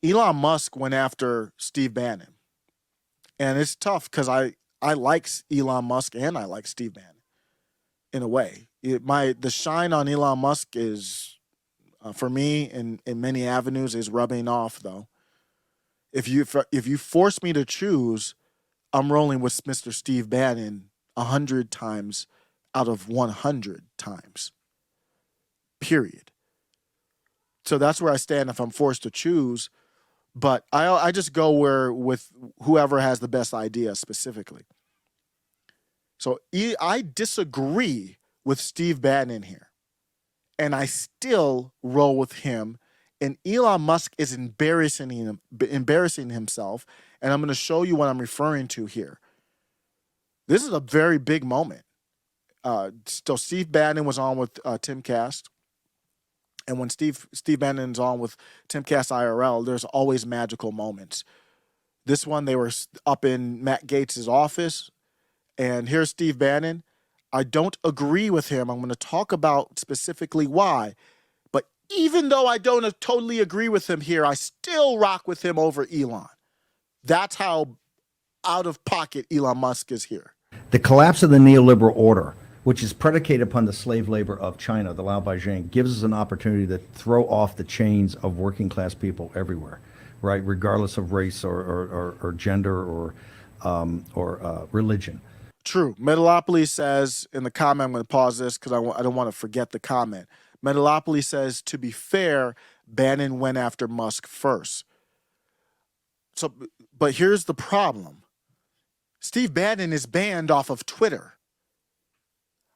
Elon Musk went after Steve Bannon, and it's tough because I like Elon Musk and I like Steve Bannon in a way. The shine on Elon Musk is for me in many avenues is rubbing off though. If you force me to choose, I'm rolling with Mr. Steve Bannon 100 times out of 100 times. Period. So that's where I stand if I'm forced to choose. But I just go where with whoever has the best idea specifically. So I disagree with Steve Bannon here, and I still roll with him. And Elon Musk is embarrassing himself, and I'm going to show you what I'm referring to here. This is a very big moment. So Steve Bannon was on with Timcast, and when Steve Bannon's on with Timcast IRL, there's always magical moments. This one, they were up in Matt Gaetz' office, and here's Steve Bannon. I don't agree with him. I'm going to talk about specifically why. But even though I don't totally agree with him here, I still rock with him over Elon. That's how out of pocket Elon Musk is here. The collapse of the neoliberal order, which is predicated upon the slave labor of China, the Lao Beijing, gives us an opportunity to throw off the chains of working class people everywhere, right? Regardless of race or gender or religion. True. Metalopoly says in the comment, I'm going to pause this because I don't want to forget the comment. Metalopoly says, to be fair, Bannon went after Musk first. So, but here's the problem. Steve Bannon is banned off of Twitter.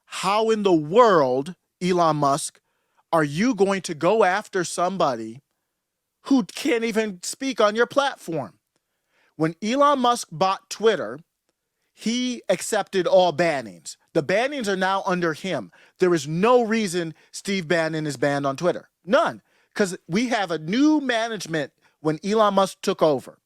How in the world, Elon Musk, are you going to go after somebody who can't even speak on your platform? When Elon Musk bought Twitter, he accepted all bannings. The bannings are now under him. There is no reason Steve Bannon is banned on Twitter. None. Because we have a new management when Elon Musk took over.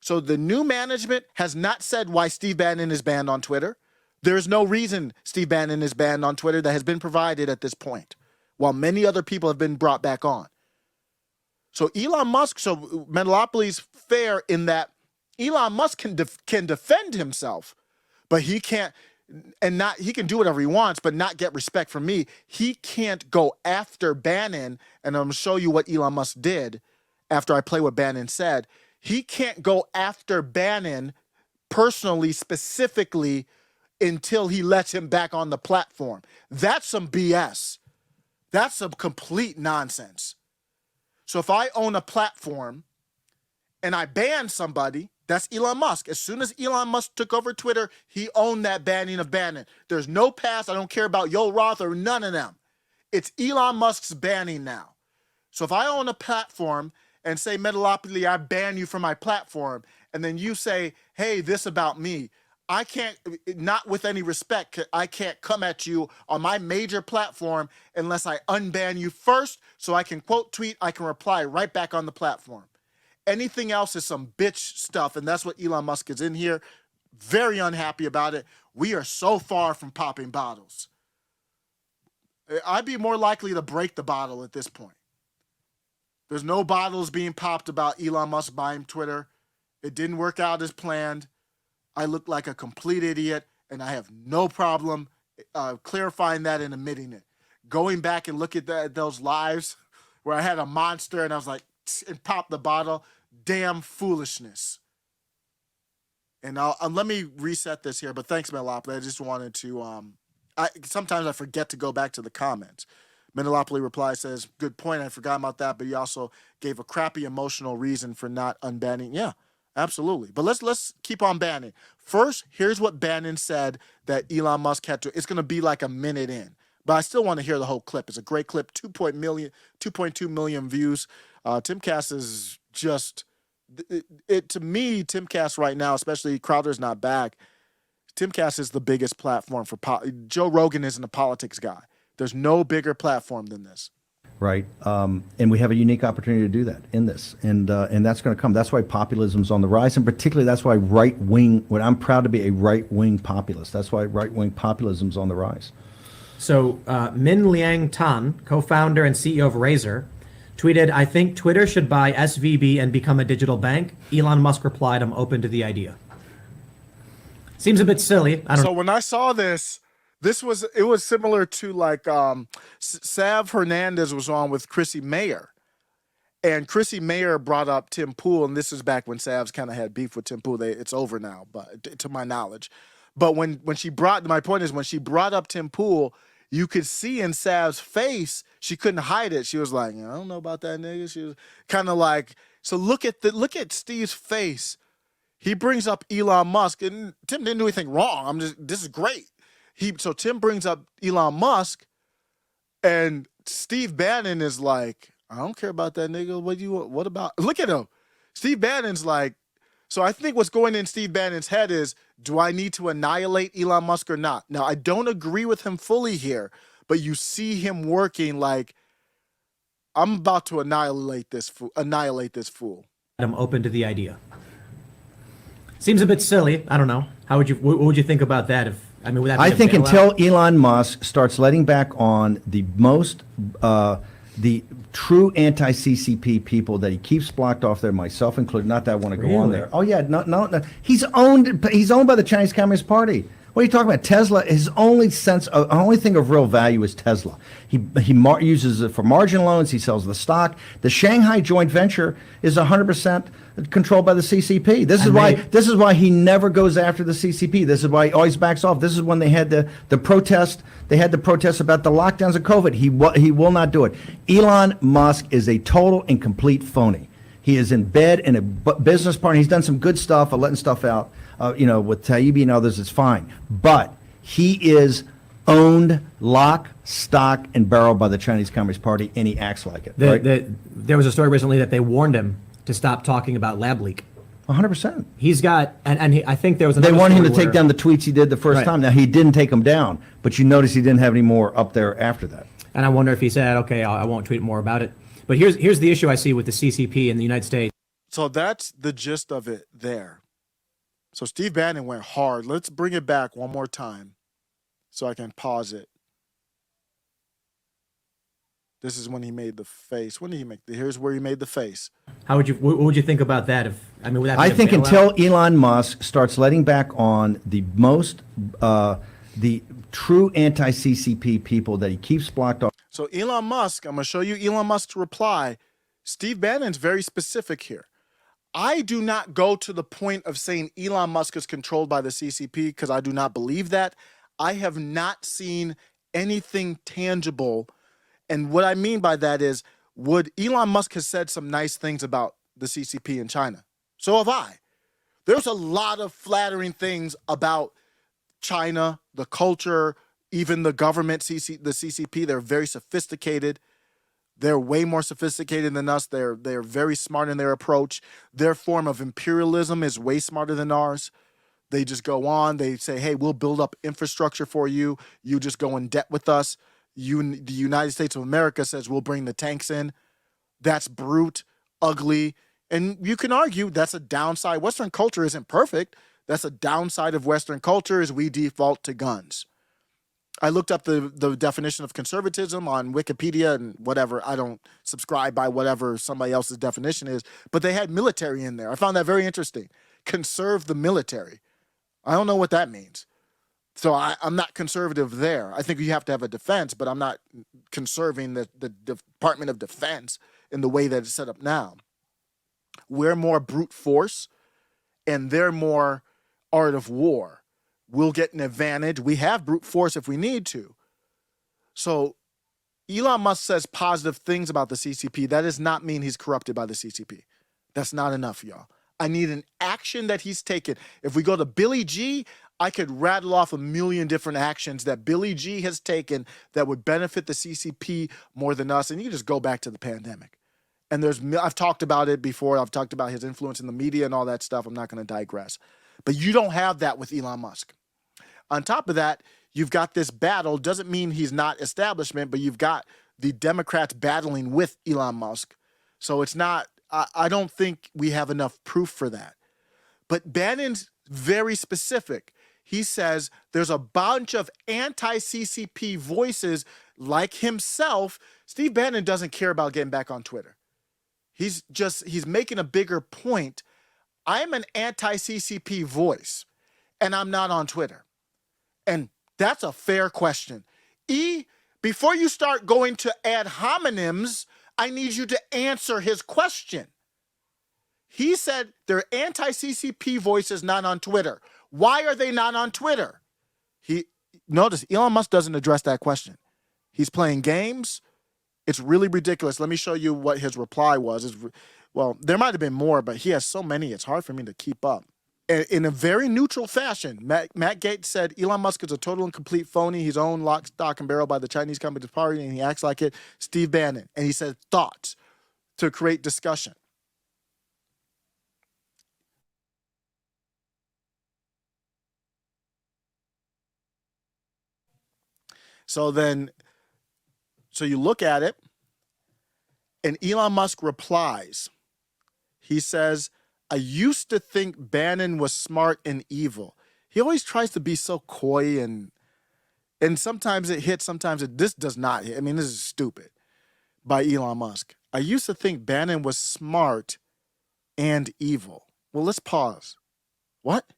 So the new management has not said why Steve Bannon is banned on Twitter. There is no reason Steve Bannon is banned on Twitter that has been provided at this point, while many other people have been brought back on. So Elon Musk, so Metalopoly's fair in that Elon Musk can defend himself, but he can't, and not he can do whatever he wants, but not get respect from me. He can't go after Bannon, and I'm going to show you what Elon Musk did after I play what Bannon said. He can't go after Bannon personally, specifically, until he lets him back on the platform. That's some BS. That's some complete nonsense. So if I own a platform and I ban somebody, that's Elon Musk. As soon as Elon Musk took over Twitter, he owned that banning of Bannon. There's no past. I don't care about Yo Roth or none of them. It's Elon Musk's banning now. So if I own a platform and say, Metalopoly, I ban you from my platform, and then you say, hey, this about me, I can't, not with any respect, I can't come at you on my major platform unless I unban you first so I can quote tweet, I can reply right back on the platform. Anything else is some bitch stuff, and that's what Elon Musk is in here. Very unhappy about it. We are so far from popping bottles. I'd be more likely to break the bottle at this point. There's no bottles being popped about Elon Musk buying Twitter. It didn't work out as planned. I look like a complete idiot, and I have no problem clarifying that and admitting it. Going back and look at those lives where I had a monster and I was like, and pop the bottle, damn foolishness. And let me reset this here, but thanks, Metalopoly. I just wanted to, sometimes I forget to go back to the comments. Metalopoly reply says, good point, I forgot about that, but he also gave a crappy emotional reason for not unbanning. Yeah, absolutely. But let's keep on banning. First, here's what Bannon said that Elon Musk had to, it's going to be like a minute in, but I still want to hear the whole clip. It's a great clip, 2.2 million views. Timcast is just, to me, Timcast right now, especially Crowder's not back, Timcast is the biggest platform for, Joe Rogan isn't a politics guy. There's no bigger platform than this. Right. And we have a unique opportunity to do that in this. And that's going to come. That's why populism's on the rise. And particularly that's why I'm proud to be a right-wing populist. That's why right-wing populism's on the rise. So Min Liang Tan, co-founder and CEO of Razer, Tweeted, I think Twitter should buy SVB and become a digital bank. Elon Musk replied, I'm open to the idea. Seems a bit silly. I don't So when I saw this, it was similar to like Sav Hernandez was on with Chrissy Mayer. And Chrissy Mayer brought up Tim Pool, and this is back when Sav's kind of had beef with Tim Pool. It's over now, but to my knowledge. But when she brought, my point is, when she brought up Tim Pool, you could see in Sav's face, she couldn't hide it. She was like, I don't know about that nigga. She was kind of like, so look at Steve's face. He brings up Elon Musk, and Tim didn't do anything wrong. This is great. So Tim brings up Elon Musk, and Steve Bannon is like, I don't care about that nigga. What about, look at him. Steve Bannon's like, so I think what's going in Steve Bannon's head is, do I need to annihilate Elon Musk or not? Now, I don't agree with him fully here, but you see him working like, I'm about to annihilate this fool. I'm open to the idea. Seems a bit silly. I don't know. What would you think about that? Would that be I a think bailout? until Elon Musk starts letting back on the true anti-CCP people that he keeps blocked off there, myself included, not that I want to go on Really? there. Oh yeah, no. He's owned by the Chinese Communist Party. What are you talking about? Tesla, his only thing of real value is Tesla. He uses it for margin loans. He sells the stock. The Shanghai joint venture is 100% controlled by the CCP. This is why he never goes after the CCP. This is why he always backs off. This is when they had the protest. They had the protest about the lockdowns of COVID. He will not do it. Elon Musk is a total and complete phony. He is in bed in a business partner. He's done some good stuff, letting stuff out, with Taibbi and others. It's fine, but he is owned lock, stock, and barrel by the Chinese Communist Party, and he acts like it. Right? There was a story recently that they warned him to stop talking about lab leak. 100%. He's got, I think there was They another wanted him to story take down the tweets he did the first Right. time. Now, he didn't take them down, but you notice he didn't have any more up there after that. and I wonder if he said, okay, I won't tweet more about it. But here's the issue I see with the CCP in the United States. So that's the gist of it there. So Steve Bannon went hard. Let's bring it back one more time so I can pause it. This is when he made the face. When did he make here's where he made the face. What would you think about that? Would that be I a think bailout? until Elon Musk starts letting back on the true anti-CCP people that he keeps blocked off. So Elon Musk, I'm going to show you Elon Musk's reply. Steve Bannon's very specific here. I do not go to the point of saying Elon Musk is controlled by the CCP because I do not believe that. I have not seen anything tangible. And what I mean by that is, Elon Musk has said some nice things about the CCP in China. So have I. There's a lot of flattering things about China, the culture, even the government, the CCP. They're very sophisticated. They're way more sophisticated than us. They're very smart in their approach. Their form of imperialism is way smarter than ours. They just go on. They say, hey, we'll build up infrastructure for you. You just go in debt with us. The United States of America says we'll bring the tanks in. That's brute, ugly. And you can argue that's a downside. Western culture isn't perfect. That's a downside of Western culture is we default to guns. I looked up the definition of conservatism on Wikipedia and whatever. I don't subscribe by whatever somebody else's definition is, but they had military in there. I found that very interesting. Conserve the military. I don't know what that means. So I'm not conservative there. I think you have to have a defense, but I'm not conserving the Department of Defense in the way that it's set up now. We're more brute force, and they're more art of war. We'll get an advantage. We have brute force if we need to. So Elon Musk says positive things about the CCP. That does not mean he's corrupted by the CCP. That's not enough, y'all. I need an action that he's taken. If we go to Billy G, I could rattle off a million different actions that Billy G has taken that would benefit the CCP more than us. And you can just go back to the pandemic. And I've talked about it before. I've talked about his influence in the media and all that stuff. I'm not going to digress. But you don't have that with Elon Musk. On top of that, you've got this battle. Doesn't mean he's not establishment, but you've got the Democrats battling with Elon Musk. So it's not, I don't think we have enough proof for that. But Bannon's very specific. He says there's a bunch of anti-CCP voices like himself, Steve Bannon doesn't care about getting back on Twitter. He's making a bigger point. I'm an anti-CCP voice, and I'm not on Twitter. And that's a fair question. Before you start going to ad hominems, I need you to answer his question. He said their anti-CCP voice is not on Twitter. Why are they not on Twitter? Notice Elon Musk doesn't address that question. He's playing games. It's really ridiculous. Let me show you what his reply was. Well, there might have been more, but he has so many, it's hard for me to keep up. In a very neutral fashion, Matt Gaetz said, Elon Musk is a total and complete phony. He's owned lock, stock, and barrel by the Chinese Communist Party, and he acts like it. Steve Bannon. And he said thoughts to create discussion. So you look at it, and Elon Musk replies. He says, I used to think Bannon was smart and evil. He always tries to be so coy, and sometimes it hits, sometimes this does not hit. I mean, this is stupid by Elon Musk. I used to think Bannon was smart and evil. Well, let's pause. What?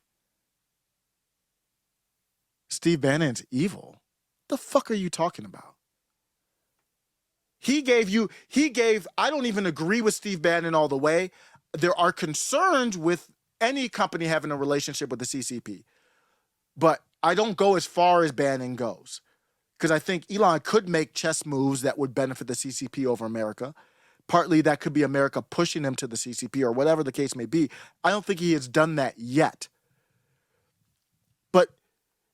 Steve Bannon's evil? The fuck are you talking about? I don't even agree with Steve Bannon all the way. There are concerns with any company having a relationship with the CCP. But I don't go as far as Bannon goes. Because I think Elon could make chess moves that would benefit the CCP over America. Partly that could be America pushing him to the CCP or whatever the case may be. I don't think he has done that yet. But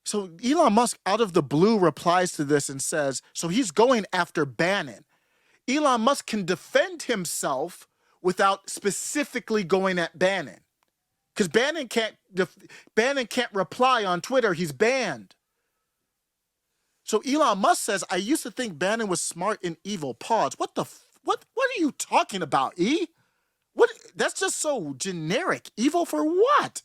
so Elon Musk out of the blue replies to this and says, so he's going after Bannon. Elon Musk can defend himself without specifically going at Bannon. Because Bannon can't reply on Twitter. He's banned. So Elon Musk says, I used to think Bannon was smart and evil. Pause. What are you talking about, E? That's just so generic. Evil for what?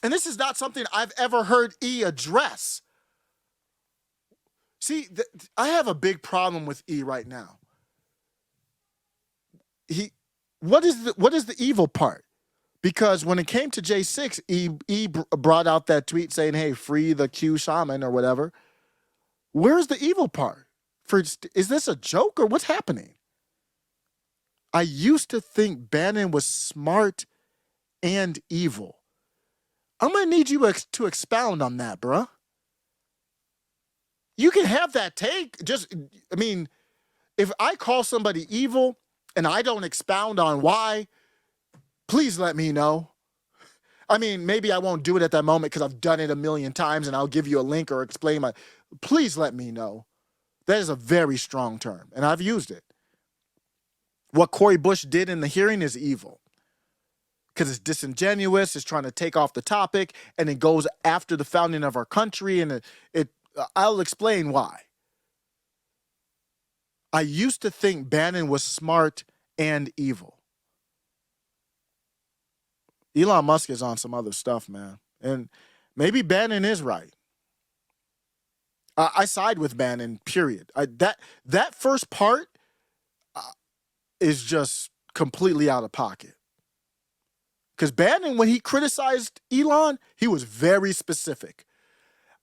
And this is not something I've ever heard E address. See, I have a big problem with E right now. What is the evil part? Because when it came to J6, E brought out that tweet saying, hey, free the Q shaman or whatever. Where's the evil part? Is this a joke or what's happening? I used to think Bannon was smart and evil. I'm going to need you to expound on that, bruh. You can have that take. If I call somebody evil and I don't expound on why, please let me know. I mean, maybe I won't do it at that moment because I've done it a million times and I'll give you a link or explain please let me know. That is a very strong term, and I've used it. What Cori Bush did in the hearing is evil because it's disingenuous, it's trying to take off the topic, and it goes after the founding of our country, and I'll explain why. I used to think Bannon was smart and evil. Elon Musk is on some other stuff, man. And maybe Bannon is right. I side with Bannon, period. That first part is just completely out of pocket. Because Bannon, when he criticized Elon, he was very specific.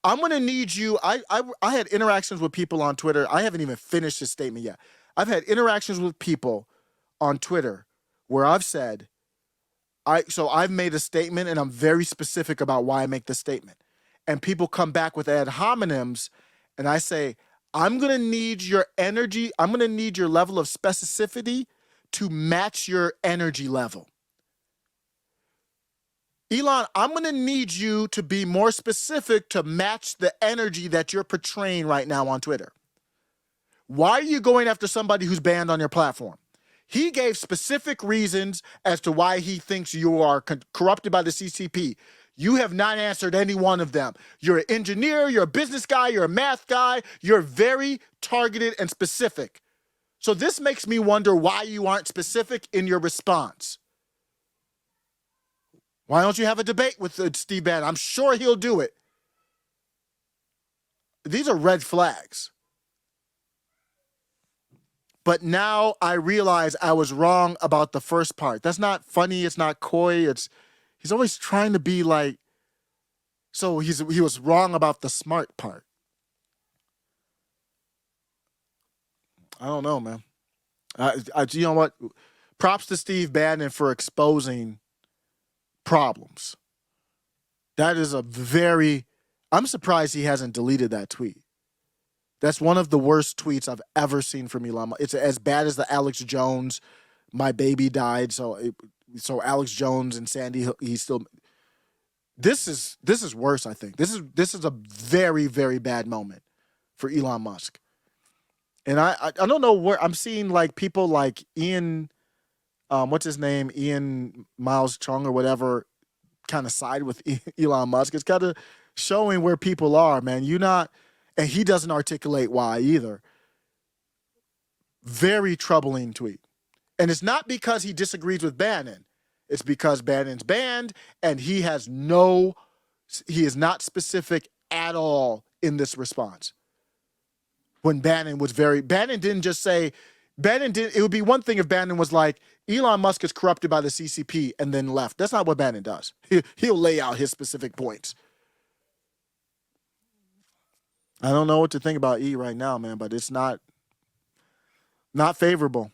I'm going to need you. I had interactions with people on Twitter. I haven't even finished this statement yet. I've had interactions with people on Twitter where I've said, I've made a statement and I'm very specific about why I make the statement. And people come back with ad hominems and I say, I'm going to need your energy. I'm going to need your level of specificity to match your energy level. Elon, I'm going to need you to be more specific to match the energy that you're portraying right now on Twitter. Why are you going after somebody who's banned on your platform? He gave specific reasons as to why he thinks you are corrupted by the CCP. You have not answered any one of them. You're an engineer, you're a business guy, you're a math guy. You're very targeted and specific. So this makes me wonder why you aren't specific in your response. Why don't you have a debate with Steve Bannon? I'm sure he'll do it. These are red flags. but now I realize I was wrong about the first part. That's not funny. It's not coy. He's always trying to be like, so he was wrong about the smart part. I don't know, man. You know what? Props to Steve Bannon for exposing problems. That is I'm surprised he hasn't deleted that tweet. That's one of the worst tweets I've ever seen from Elon Musk. It's as bad as the Alex Jones, my baby died, so Alex Jones and Sandy, he's still. This is worse, I think. This is a very, very bad moment for Elon Musk. And I don't know where I'm seeing like people like Ian, what's his name? Ian Miles Chung or whatever, kind of side with Elon Musk. It's kind of showing where people are, man. And he doesn't articulate why either. Very troubling tweet. And it's not because he disagrees with Bannon. It's because Bannon's banned and he is not specific at all in this response. When Bannon didn't just say, it would be one thing if Bannon was like, Elon Musk is corrupted by the CCP and then left. That's not what Bannon does. He'll lay out his specific points. I don't know what to think about E right now, man, but it's not favorable.